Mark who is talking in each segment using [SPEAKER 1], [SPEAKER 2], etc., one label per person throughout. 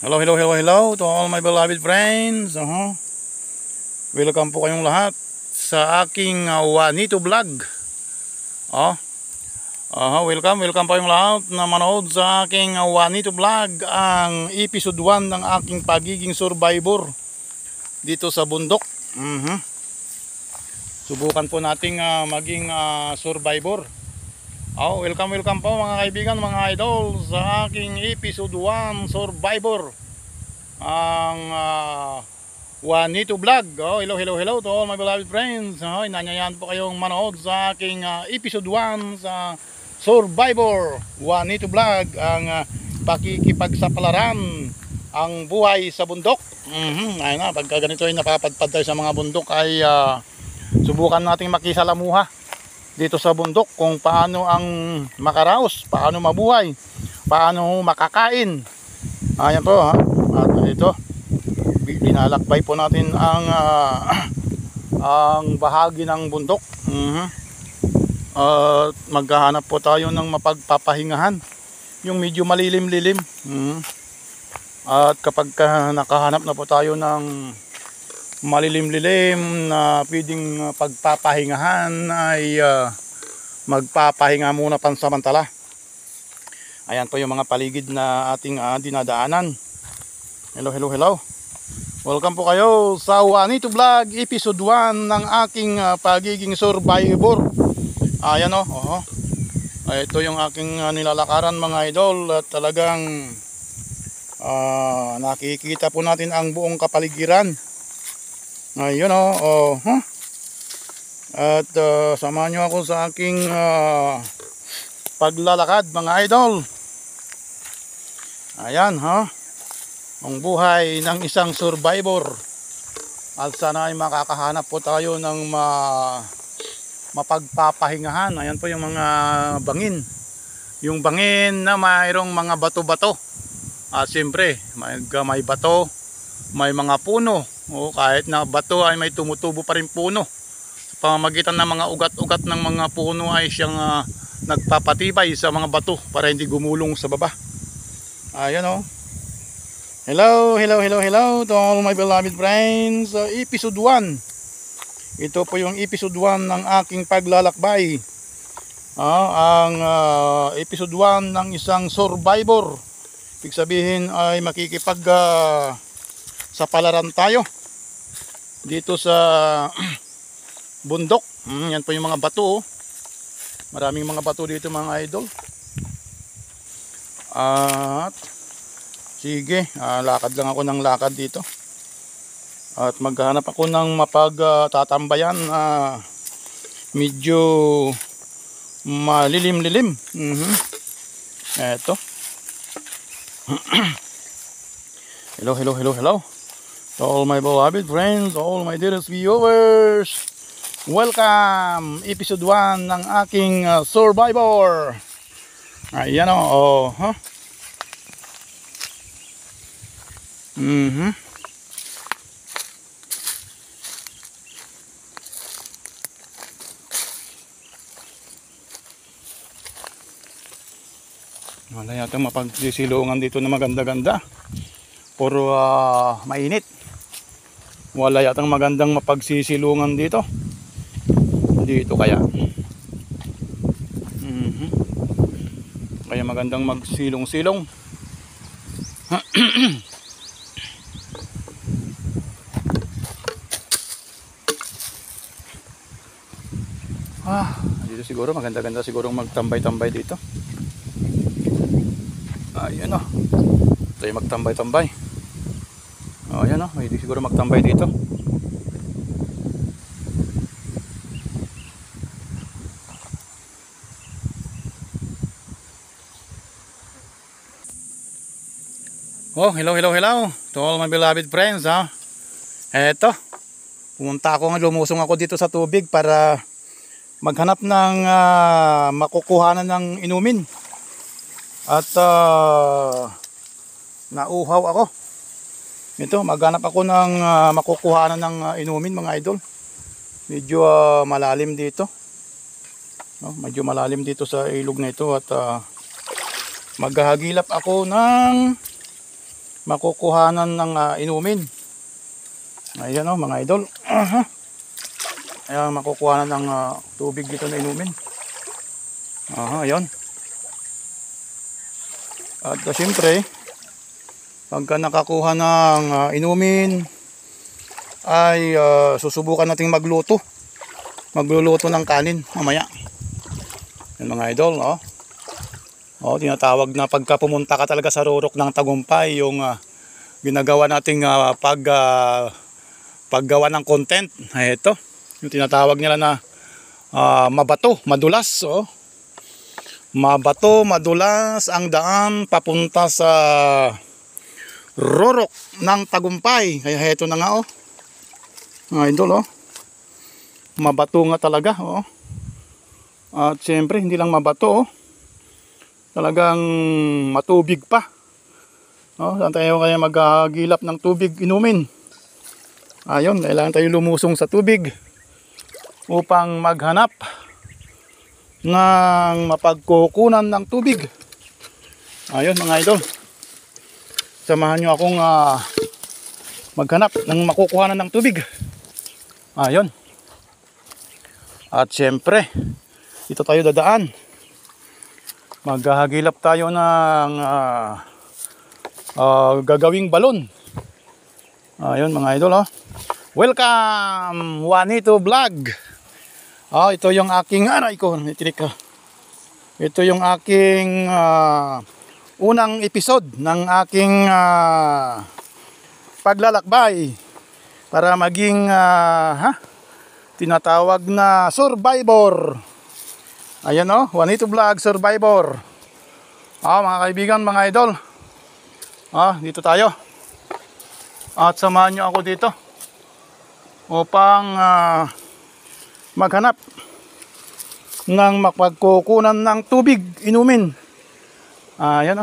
[SPEAKER 1] Hello, hello, hello, hello to all my beloved friends. Welcome po kayong lahat sa aking Juanito Vlog. Welcome po kayong lahat na manood sa aking Juanito Vlog, ang episode 1 ng aking pagiging survivor dito sa bundok. Subukan po nating maging survivor. Welcome po mga kaibigan, mga idol, sa aking episode 1 survivor, ang Juanito Vlog. Hello to all my beloved friends. Inanyayahan po kayong manood sa aking episode 1 sa survivor Juanito Vlog, ang pakikipagsapalaran ang buhay sa bundok. Ayun na, pagka ganito ay napapadpad tayo sa mga bundok ay subukan nating makisalamuha dito sa bundok kung paano ang makaraos, paano mabuhay, paano makakain. Ayan po at ito binalakbay po natin ang bahagi ng bundok. At maghahanap po tayo ng mapagpapahingahan, yung medyo malilim-lilim. At kapag nakahanap na po tayo ng malilim-lilim na pwedeng pagpapahingahan ay magpapahinga muna pansamantala. Ayan po yung mga paligid na ating dinadaanan. Hello. Welcome po kayo sa Juanito Vlog episode 1 ng aking pagiging survivor. Ayan ito yung aking nilalakaran mga idol, at talagang nakikita po natin ang buong kapaligiran. Ayun At samahan nyo ako sa aking paglalakad mga idol. Ayan ang buhay ng isang survivor. At sana ay makakahanap po tayo ng mapagpapahingahan. Ayan po yung mga bangin. Yung bangin na mayroong mga bato-bato. At siyempre may bato, may mga puno. Kahit na bato ay may tumutubo pa rin puno. Sa pamamagitan ng mga ugat-ugat ng mga puno ay siyang nagpapatibay sa mga bato para hindi gumulong sa baba. Ayan Hello to all my beloved friends. Episode 1. Ito po yung episode 1 ng aking paglalakbay. Ang episode 1 ng isang survivor. Ibig sabihin ay makikipag sa palaran tayo dito sa bundok. Yan po yung mga bato. Maraming mga bato dito mga idol. At sige, lakad lang ako ng lakad dito. At maghanap ako ng mapagtatambayan medyo malilim-lilim. Eto. Hello to all my beloved friends, all my dearest viewers. Welcome episode 1 ng aking survivor. Ayan wala yata mapagsisilungan dito na maganda-ganda. Puro mainit. Wala yatang magandang mapagsisilungan dito. Dito kaya kaya magandang magsilong-silong. Dito siguro maganda-ganda siguro magtambay-tambay dito. Ayan tayo magtambay-tambay. Ayan hindi siguro magtambay dito. Hello to all my beloved friends. Eto, pumunta ako, lumusong ako dito sa tubig para maghanap ng makukuhanan ng inumin. At nauhaw ako. Ito, maghanap ako ng makukuhanan ng inumin mga idol. Medyo malalim dito. Medyo malalim dito sa ilog na ito. At maghahagilap ako ng makukuhanan ng inumin. Ayan o mga idol. Ayan, makukuhanan ng tubig dito na inumin. Ayan. At siyempre, pagka nakakuha ng inumin, ay susubukan nating magluto. Magluluto ng kanin mamaya. Yan mga idol, tinatawag na pagka pumunta ka talaga sa rurok ng Tagumpay, yung ginagawa nating paggawa ng content. Ito, yung tinatawag nila na mabato, madulas. Mabato, madulas ang daan papunta sa rurok ng Tagumpay. Kaya ito na nga mga idol, mabato nga talaga. At siyempre hindi lang mabato, talagang matubig pa. Saan tayo kaya maghagilap ng tubig inumin? Ayun, kailangan tayo lumusong sa tubig upang maghanap ng mapagkukunan ng tubig. Ayun mga idol, samahan nyo akong maghanap ng makukuhanan ng tubig. Ayun. At siyempre, dito tayo dadaan. Maghahagilap tayo ng gagawing balon. Ayun mga idol, Welcome Juanito Vlog. Ito yung aking ito yung aking unang episode ng aking paglalakbay para maging tinatawag na survivor. Ayan Juanito Vlog Survivor. Mga kaibigan, mga idol, dito tayo. At samahan nyo ako dito upang maghanap ng mapagkukunan ng tubig inumin. Ayan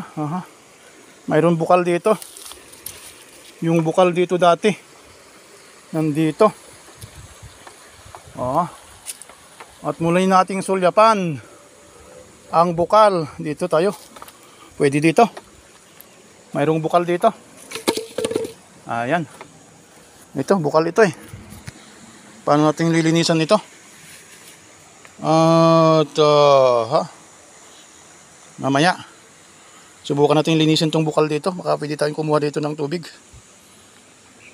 [SPEAKER 1] mayroon bukal dito. Yung bukal dito dati nandito. At muli nating sulyapan ang bukal. Dito tayo. Pwede dito. Mayroong bukal dito. Ayan. Ito, bukal ito Paano natin lilinisan ito? At mamaya subukan natin linisin tong bukal dito. Baka pwede tayong kumuha dito ng tubig.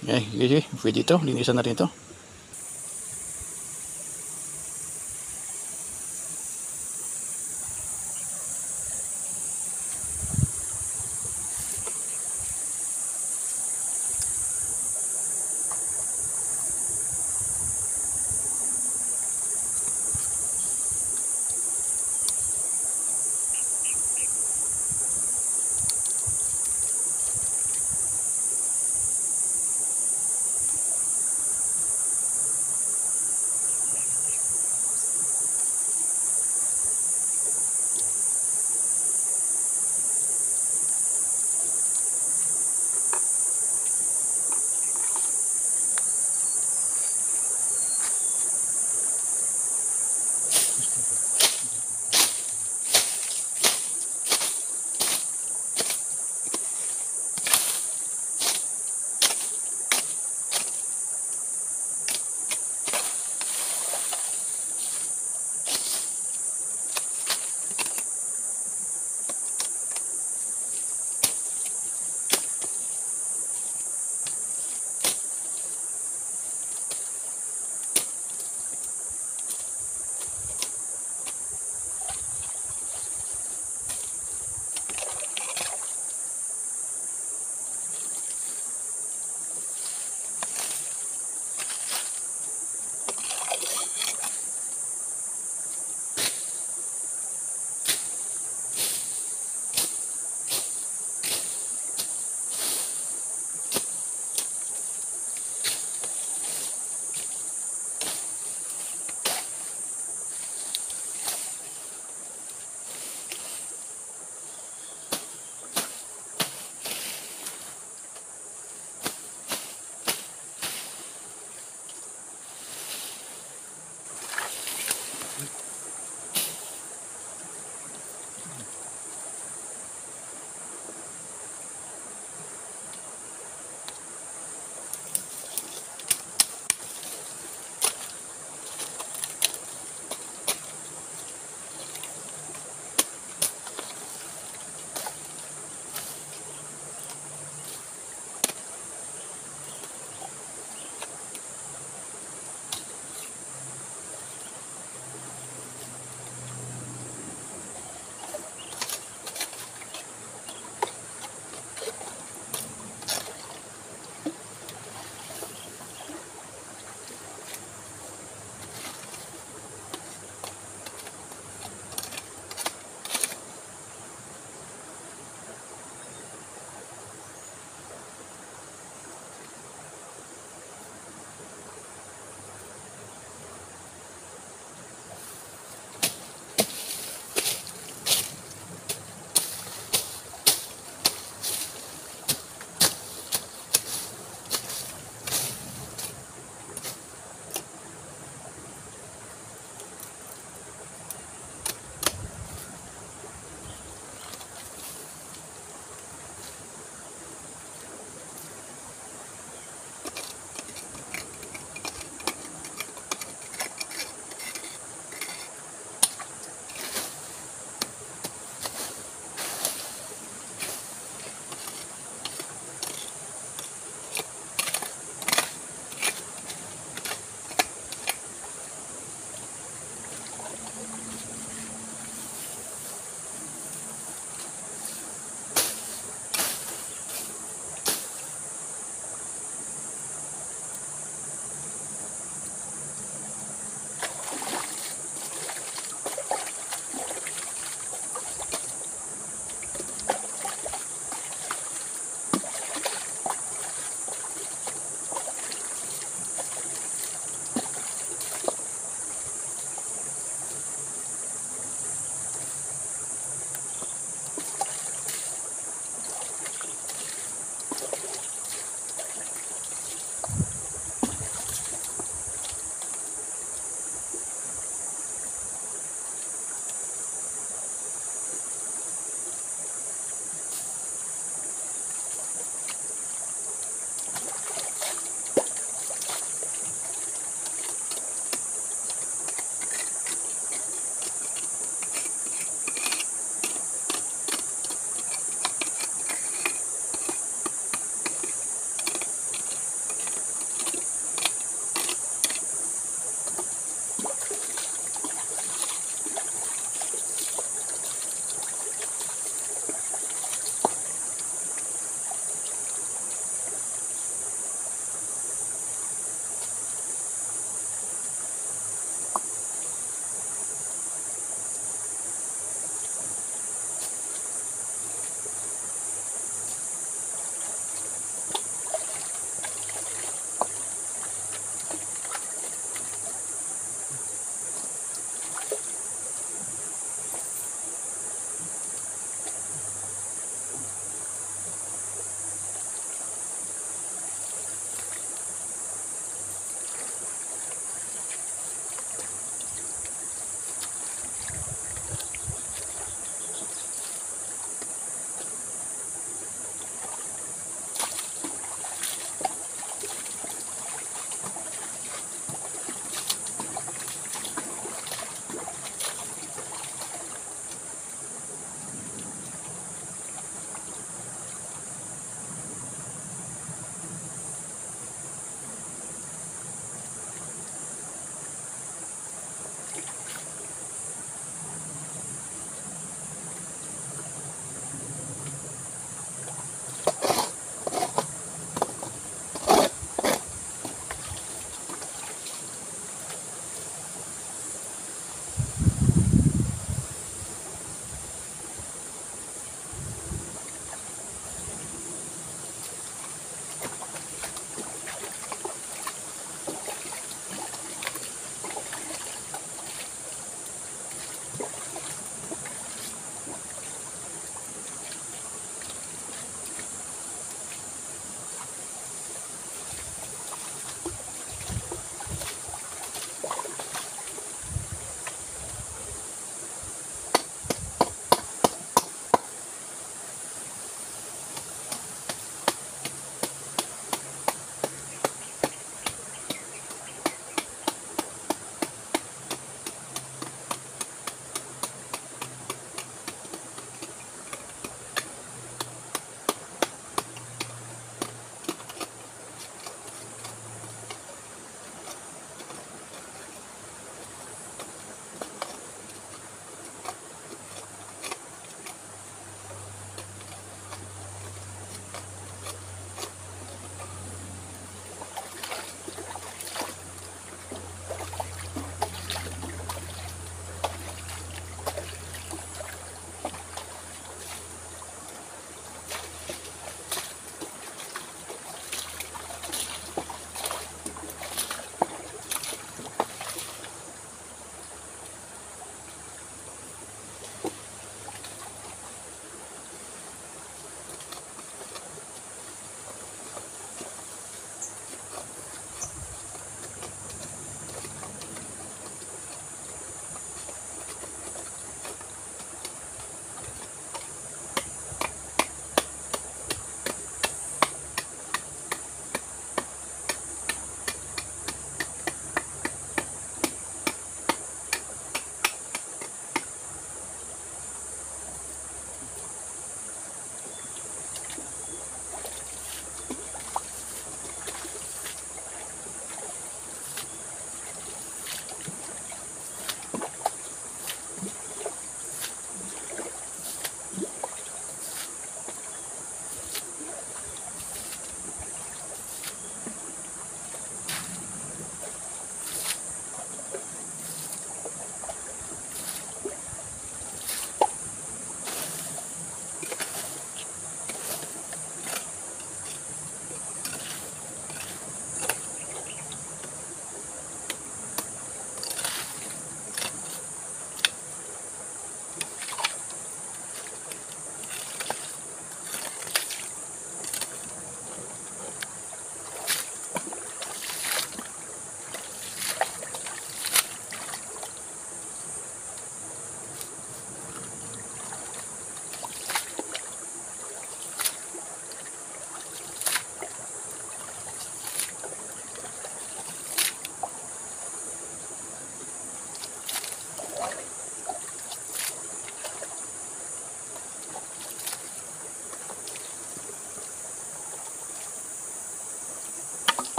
[SPEAKER 1] Okay, pwede ito. Linisan natin ito.